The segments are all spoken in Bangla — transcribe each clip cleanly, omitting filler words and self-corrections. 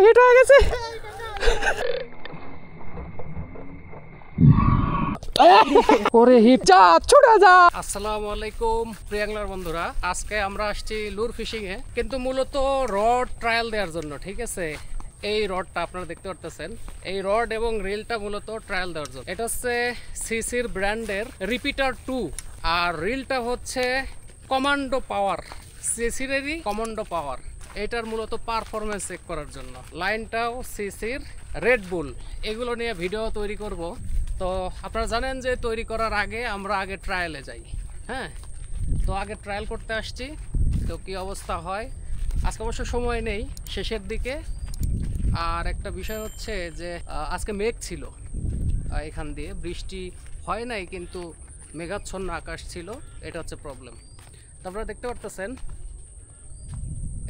হিট হয়ে গেছে। ওরে হিট, যা ছুটে যা। আসসালামু আলাইকুম প্রিয়াংলার বন্ধুরা, আজকে আমরা আসছি লুর ফিশিং এ, কিন্তু মূলত রড ট্রায়াল দেওয়ার জন্য। ঠিক আছে, এই রডটা আপনারা দেখতে পারতেছেন, এই রড এবং রিলটা মূলত ট্রায়াল দেওয়ার জন্য। এটা হচ্ছে সিসির ব্র্যান্ডের রিপিটার 2, আর রিলটা হচ্ছে কমান্ডো পাওয়ার, সিসিরেরই কমান্ডো পাওয়ার। এটার মূলত পারফরমেন্স চেক করার জন্য। লাইনটাও সিসির রেড বুল। এগুলো নিয়ে ভিডিও তৈরি করব। তো আপনারা জানেন যে তৈরি করার আগে আমরা আগে ট্রায়ালে যাই। হ্যাঁ, তো আগে ট্রায়াল করতে আসছি, তো কি অবস্থা হয়। আজকে অবশ্য সময় নেই, শেষের দিকে। আর একটা বিষয় হচ্ছে যে আজকে মেঘ ছিল, এখান দিয়ে বৃষ্টি হয় নাই, কিন্তু মেঘাচ্ছন্ন আকাশ ছিল, এটা হচ্ছে প্রবলেম। তারপরে দেখতে পারতেছেন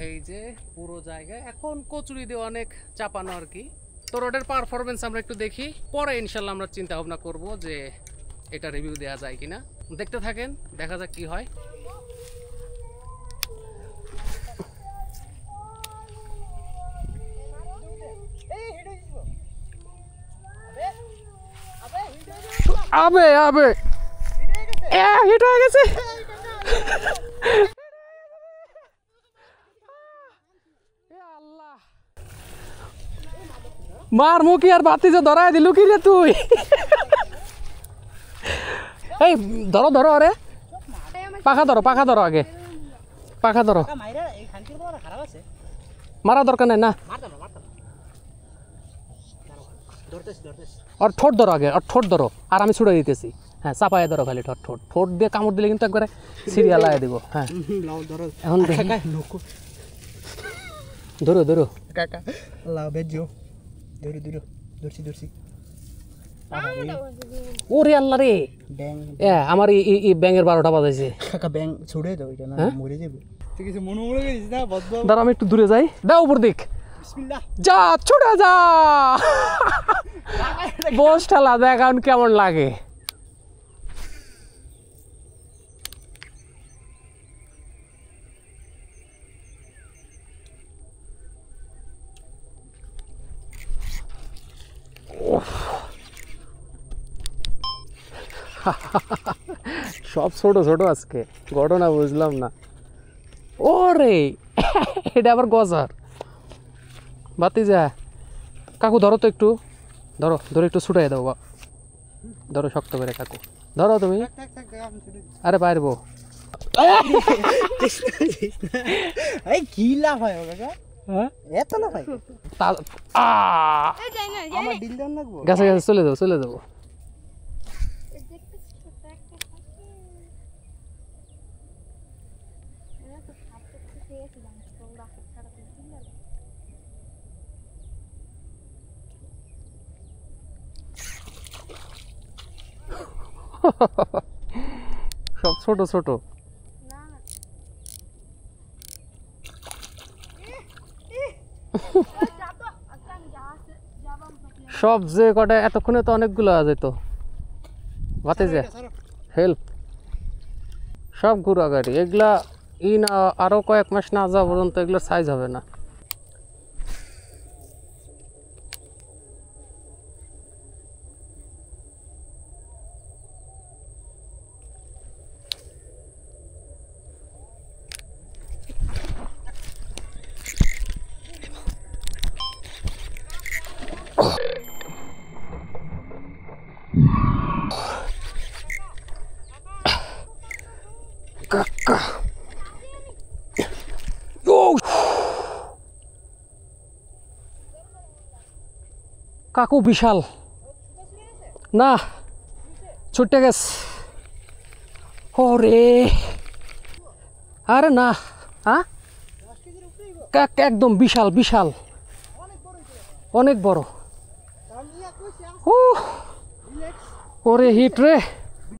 এই যে পুরো জায়গায় এখন কচুরি দিয়ে অনেক চাপানো আর কি। তো রোডের পারফরমেন্স আমরা একটু দেখি, পরে ইনশাল্লাহ আমরা চিন্তা ভাবনা করব যে এটা রিভিউ দেওয়া যায় কিনা। দেখতে থাকেন, দেখা যাক কি হয়। আবে আবে হিট হয়ে গেছে। মার মুখি আর বাতি যে ধরাই দিলু কি রে তুই। এই ধরো ধরো, আরে পাখা ধরো, পাখা ধরো, আগে পাখা ধরো। মারা দরকার নাই না, আর ঠোঁট ধরো আগে, আর ঠোঁট ধরো, আর আমি ছুড়ে দিতেছি। হ্যাঁ, চাপায় ধরো খালি ঠোঁট, ঠোঁট ঠোঁট দিয়ে কামড় দিলে কিন্তু একবারে সিরিয়াল লাগিয়ে দিব। হ্যাঁ এখন ধরো ধরো কাকা, ওরে আল্লাহ রে, আমার এই ব্যাঙের 12টা বাজাইছে। ব্যাং ছুড়ে দাও, এটা না মরে যাবে। ঠিক আছে, মনে মনে গেছিস না, বদবা। দাঁড়া আমি একটু দূরে যাই, দাও উপর দিক, বিসমিল্লাহ, যা ছুটে যা। বস ঠালা দেখ এখন কেমন লাগে। সব ছোট ছোট আজকে ঘটনা, বুঝলাম না। ওরে এটা আবার গজার বাতি যা। কাকু ধরো তো একটু, ধরো ধরো একটু ছুটাই দাও, ধরো শক্ত করে কাকু, ধরো তুমি। আরে পারবো। কি লাভ হয় কাকা? হ্যাঁ, এত লাভ হয়? আমার ডিল দেন লাগবো। গাছে গাছে চলে যাবো, চলে যাবো। সব ছোট ছোট। সব যে কটা এতক্ষণে তো অনেকগুলো আছে তো বাতে যে হেল্প, সব গুঁড়া গাড়ি। এগুলা না আরো কয়েক মাস না যাওয়া পর্যন্ত এগুলোর সাইজ হবে না। কাকু বিশাল না, ছুটে গেছে। ওরে আরে না, হ্যাঁ একদম বিশাল বিশাল, অনেক বড়। ওরে হিট রে।